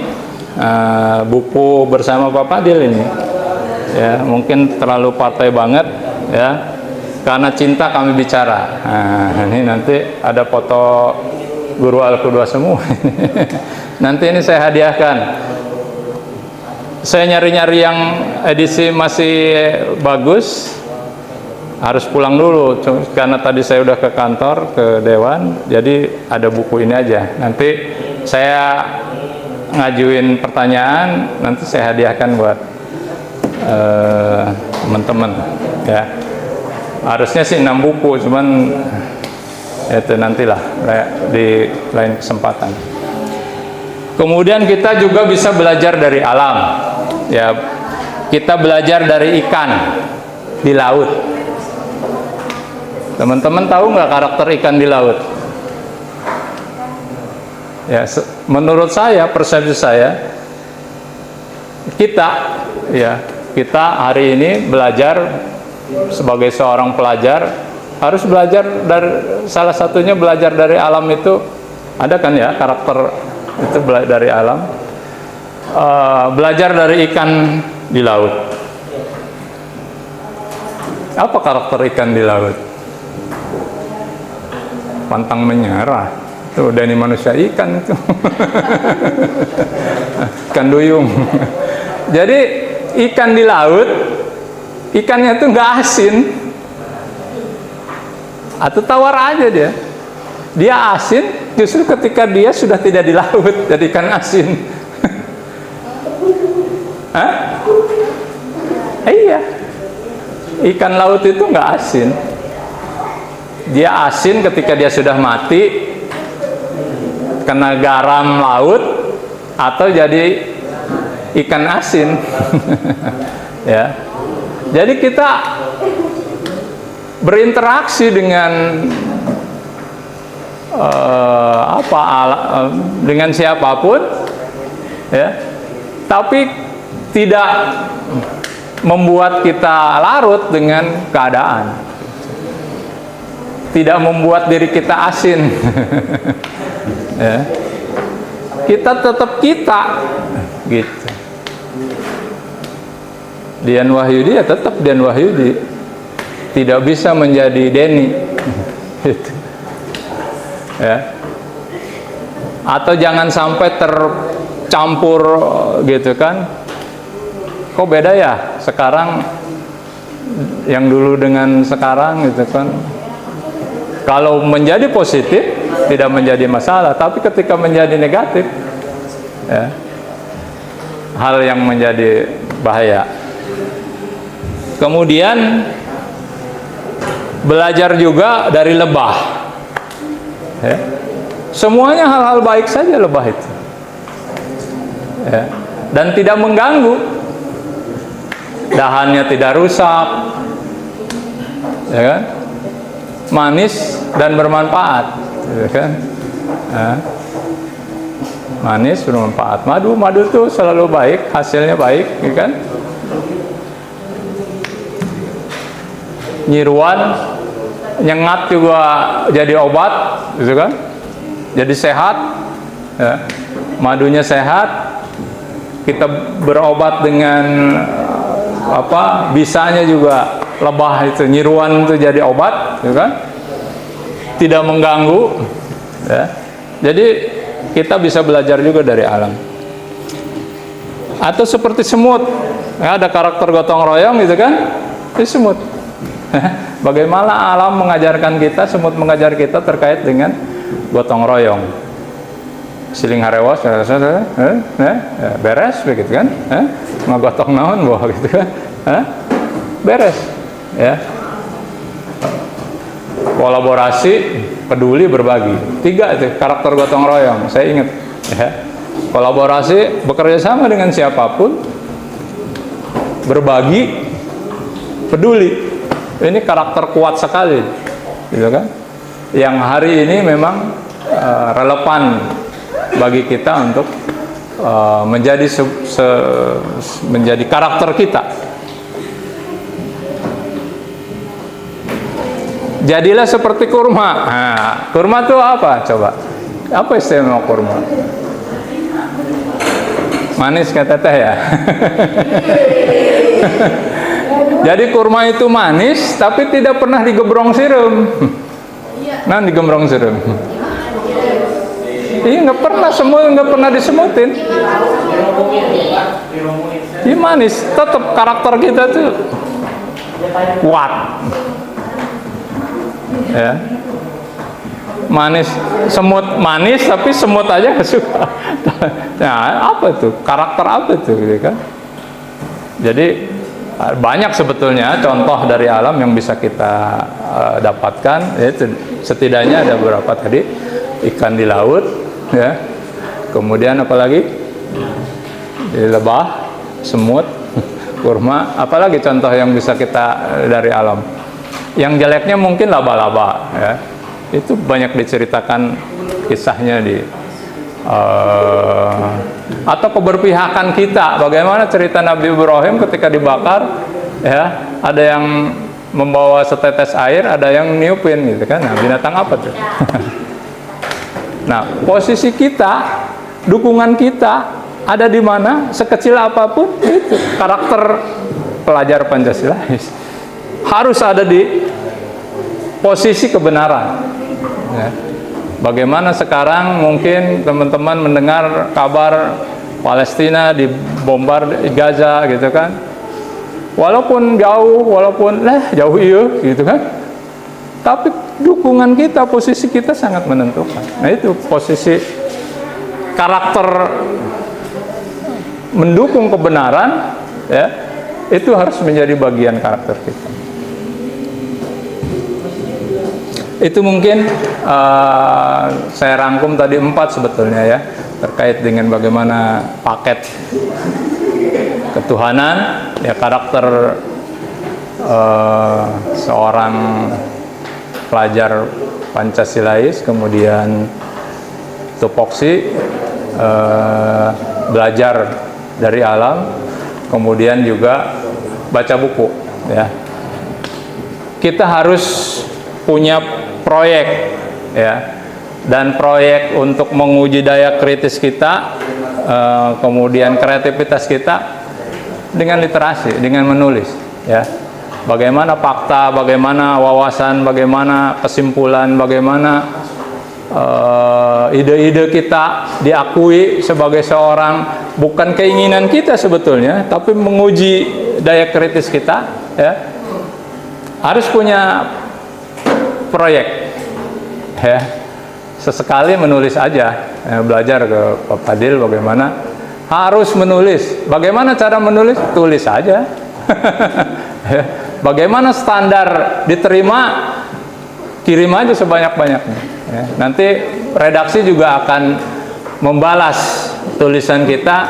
buku bersama Pak Fadil ini, ya, mungkin terlalu partai banget, ya. Karena cinta kami bicara. Nah, ini nanti ada foto guru Al-Qudwah semua. Nanti ini saya hadiahkan. Saya nyari-nyari yang edisi masih bagus. Harus pulang dulu karena tadi saya udah ke kantor, ke dewan. Jadi ada buku ini aja. Nanti saya ngajuin pertanyaan, nanti saya hadiahkan buat teman-teman, ya. Harusnya sih 6 buku, cuman itu nantilah di lain kesempatan. Kemudian kita juga bisa belajar dari alam, ya. Kita belajar dari ikan di laut. Teman-teman tahu nggak karakter ikan di laut? Ya, menurut saya, persepsi saya, kita hari ini belajar sebagai seorang pelajar, harus belajar dari, salah satunya belajar dari alam itu, ada kan ya karakter itu dari alam. Belajar dari ikan di laut. Apa karakter ikan di laut? Pantang menyerah. Tuh dari manusia ikan itu. Ikan duyung. Jadi ikan di laut, ikannya itu nggak asin, atau tawar aja dia. Dia asin justru ketika dia sudah tidak di laut, jadi ikan asin. Hah? Iya. Ikan laut itu nggak asin. Dia asin ketika dia sudah mati, kena garam laut, atau jadi ikan asin. Ya. Jadi kita berinteraksi dengan dengan siapapun, ya, tapi tidak membuat kita larut dengan keadaan, tidak membuat diri kita asin. Ya. Kita tetap kita, gitu. Dian Wahyudi ya tetap Dian Wahyudi, tidak bisa menjadi Denny, gitu. Ya. Atau jangan sampai tercampur, gitu kan. Kok beda ya sekarang yang dulu dengan sekarang, gitu kan. Kalau menjadi positif tidak menjadi masalah, tapi ketika menjadi negatif, ya, hal yang menjadi bahaya. Kemudian belajar juga dari lebah, ya. Semuanya hal-hal baik saja lebah itu, ya. Dan tidak mengganggu, dahannya tidak rusak, ya kan? manis dan bermanfaat, gitu kan? Manis bermanfaat. Madu tuh selalu baik, hasilnya baik, gitu kan? Nyiruan, nyengat juga jadi obat, gitu kan? Jadi sehat, ya. Madunya sehat, kita berobat dengan bisanya juga lebah itu, nyiruan itu jadi obat, gitu kan? Tidak mengganggu, ya. Jadi kita bisa belajar juga dari alam. Atau seperti semut, ya, ada karakter gotong royong, gitu kan? Itu semut. Bagaimana alam mengajarkan kita, semut mengajar kita terkait dengan gotong royong. Siling harewas, beres begitu kan? Ngagotong naon bawa gitu kan? Beres, ya. Kolaborasi, peduli, berbagi. 3 itu karakter gotong royong. Saya ingat, ya. Kolaborasi, bekerja sama dengan siapapun, berbagi, peduli. Ini karakter kuat sekali, gitu kan? Yang hari ini memang relevan bagi kita untuk menjadi menjadi karakter kita. Jadilah seperti kurma. Nah, kurma itu apa? Coba. Apa istimewa kurma? Manis kata teh ya. Jadi kurma itu manis, tapi tidak pernah digembrong sirum. Nah, digembrong sirum. Iya, nggak pernah disemutin. Ini manis, tetap karakter kita tuh kuat. Ya. Manis, semut manis, tapi semut aja nggak suka. Nah, apa tuh? Karakter apa tuh, gitu kan? Jadi banyak sebetulnya contoh dari alam yang bisa kita dapatkan. Yaitu setidaknya ada beberapa tadi, ikan di laut, ya. Kemudian apalagi di lebah, semut, kurma. Apalagi contoh yang bisa kita dari alam. Yang jeleknya mungkin laba-laba, ya. Itu banyak diceritakan kisahnya di atau keberpihakan kita. Bagaimana cerita Nabi Ibrahim ketika dibakar, ya, ada yang membawa setetes air, ada yang niupin, gitu kan? Nah, binatang apa tuh? Nah, posisi kita, dukungan kita ada di mana? Sekecil apapun itu karakter pelajar Pancasila harus ada di posisi kebenaran, ya. Bagaimana sekarang mungkin teman-teman mendengar kabar Palestina dibombar Gaza, gitu kan? Walaupun jauh, jauh iya, gitu kan? Tapi dukungan kita, posisi kita sangat menentukan. Nah, itu posisi karakter mendukung kebenaran, ya. Itu harus menjadi bagian karakter kita. Itu mungkin saya rangkum tadi 4 sebetulnya, ya, terkait dengan bagaimana paket ketuhanan, ya, karakter seorang pelajar Pancasilais, kemudian tupoksi, belajar dari alam, kemudian juga baca buku, ya. Kita harus punya proyek, ya, dan proyek untuk menguji daya kritis kita, kemudian kreativitas kita dengan literasi, dengan menulis, ya. Bagaimana fakta, bagaimana wawasan, bagaimana kesimpulan, bagaimana ide-ide kita diakui sebagai seorang, bukan keinginan kita sebetulnya, tapi menguji daya kritis kita, ya. Harus punya proyek, ya. Sesekali menulis aja, ya, belajar ke Pak Fadil bagaimana harus menulis. Bagaimana cara menulis? Tulis aja. Ya. Bagaimana standar diterima? Kirim aja sebanyak-banyaknya, ya. Nanti redaksi juga akan membalas tulisan kita.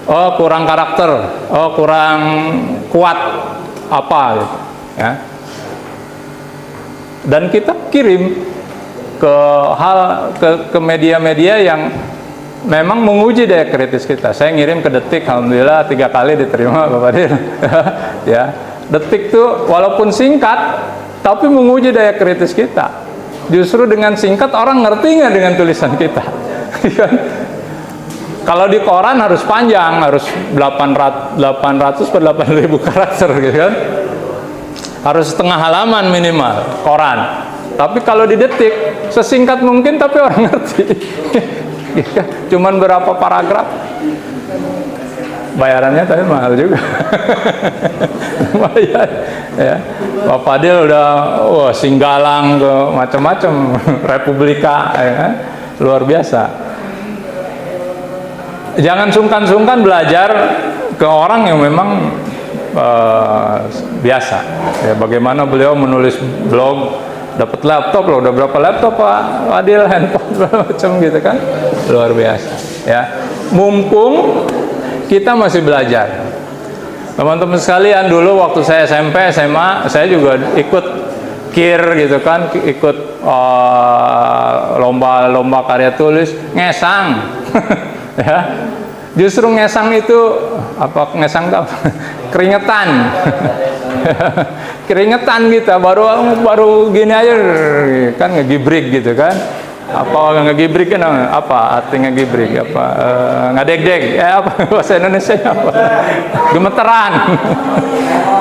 Oh, kurang karakter, oh, kurang kuat apa, gitu, ya. dan kita kirim ke media-media yang memang menguji daya kritis kita. Saya ngirim ke Detik, alhamdulillah 3 kali diterima Bapak Dir. Ya, Detik tuh walaupun singkat tapi menguji daya kritis kita. Justru dengan singkat orang ngerti nggak dengan tulisan kita. Kalau di koran harus panjang, harus 800 per 8.000 karakter gitu kan. Harus setengah halaman minimal koran. Tapi kalau di Detik sesingkat mungkin tapi orang ngerti. Cuman berapa paragraf. Bayarannya tapi mahal juga. Lumayan ya. Pak Fadil udah Singgalang ke macam-macam, Republika ya kan? Luar biasa. Jangan sungkan-sungkan belajar ke orang yang memang biasa ya. Bagaimana beliau menulis blog, dapat laptop loh, udah berapa laptop Pak Fadil, handphone macam gitu kan, luar biasa ya. Mumpung kita masih belajar, teman-teman sekalian. Dulu waktu saya SMP SMA saya juga ikut KIR gitu kan, ikut lomba karya tulis, ngesang. Ya, justru ngesang itu apa, ngesang apa? Keringetan. Keringetan kita baru gini aja kan, ngegibrik gitu kan. Apa ngegibrik kan, apa arti ngegibrik, apa ngadeg-deg ya, apa bahasa Indonesia apa, gemeteran.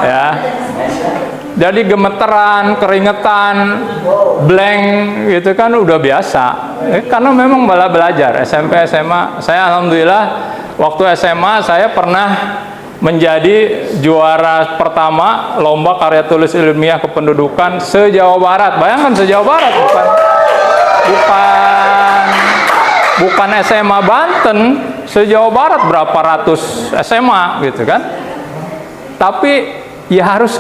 Ya, jadi gemeteran, keringetan, blank gitu kan udah biasa karena memang belajar SMP SMA. Saya alhamdulillah waktu SMA saya pernah menjadi juara pertama lomba karya tulis ilmiah kependudukan se-Jawa Barat. Bayangkan, se-Jawa Barat, bukan SMA Banten, se-Jawa Barat berapa ratus SMA gitu kan. Tapi ya harus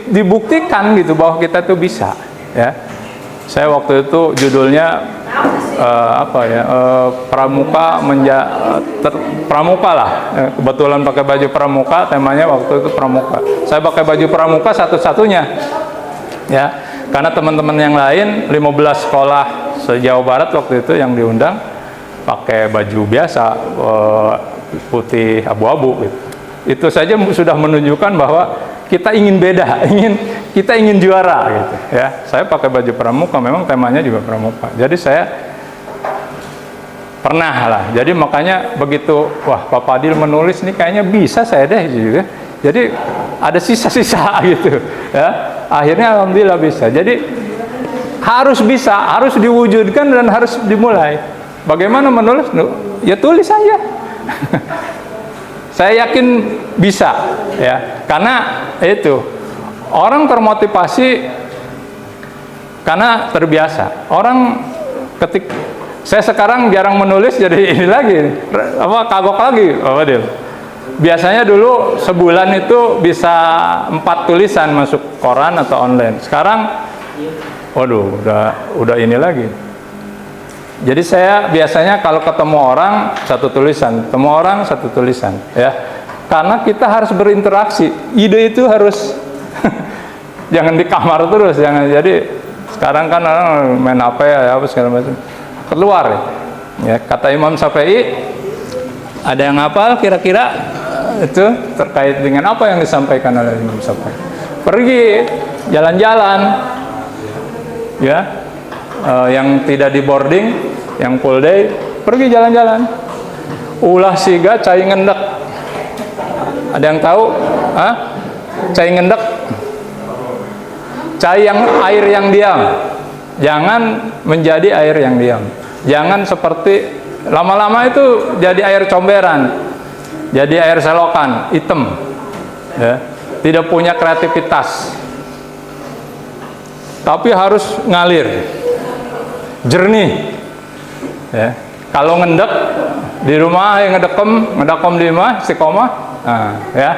dibuktikan gitu bahwa kita tuh bisa ya. Saya waktu itu judulnya pramuka pramuka lah, kebetulan pakai baju pramuka, temanya waktu itu pramuka. Saya pakai baju pramuka satu-satunya ya, karena teman-teman yang lain 15 sekolah se-Jawa Barat waktu itu yang diundang pakai baju biasa, putih abu-abu gitu. Itu saja sudah menunjukkan bahwa kita ingin beda, kita ingin juara gitu ya. Saya pakai baju pramuka, memang temanya juga pramuka. Jadi saya pernah lah. Jadi makanya begitu wah Pak Fadil menulis nih kayaknya bisa saya deh gitu. Jadi ada sisa-sisa gitu ya. Akhirnya alhamdulillah bisa. Jadi harus bisa, harus diwujudkan dan harus dimulai. Bagaimana menulis? Ya tulis saja. Saya yakin bisa ya, karena itu orang termotivasi karena terbiasa. Orang saya sekarang jarang menulis, jadi ini lagi kagok lagi Pak Fadil. Biasanya dulu sebulan itu bisa 4 tulisan masuk koran atau online. Sekarang waduh udah ini lagi. Jadi saya biasanya kalau ketemu orang satu tulisan, ketemu orang satu tulisan ya. Karena kita harus berinteraksi. Ide itu harus jangan di kamar terus, jangan. Jadi sekarang kan orang main HP ya apa segala macam. Keluar ya. Kata Imam Syafi'i, ada yang hafal kira-kira itu terkait dengan apa yang disampaikan oleh Imam Syafi'i? Pergi jalan-jalan ya. Yang tidak di boarding, yang full day, pergi jalan-jalan. Ulah siga cai ngendek. Ada yang tahu? Cai ngendek. Cai yang air yang diam. Jangan menjadi air yang diam. Jangan seperti lama-lama itu jadi air comberan, jadi air selokan, hitam. Ya. Tidak punya kreativitas. Tapi harus ngalir. Jernih ya. Kalau ngendek di rumah yang ngedekem di rumah istiqomah ya.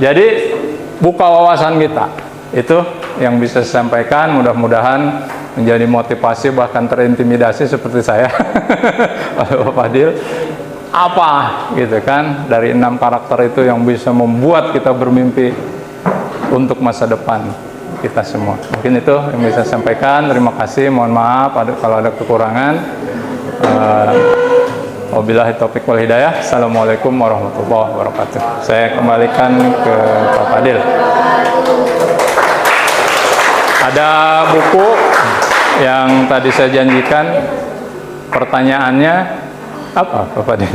Jadi buka wawasan kita, itu yang bisa saya sampaikan. Mudah-mudahan menjadi motivasi, bahkan terintimidasi seperti saya oleh Pak Fadil. Apa gitu kan dari 6 karakter itu yang bisa membuat kita bermimpi untuk masa depan kita semua. Mungkin itu yang bisa saya sampaikan. Terima kasih, mohon maaf kalau ada kekurangan. Wabillahi taufiq wal hidayah. Assalamualaikum warahmatullahi wabarakatuh. Saya kembalikan ke Pak Fadil. Ada buku yang tadi saya janjikan. Pertanyaannya apa, Pak Fadil?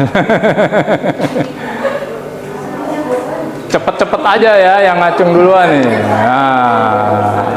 Cepet-cepet aja ya, yang ngacung duluan nih. Nah,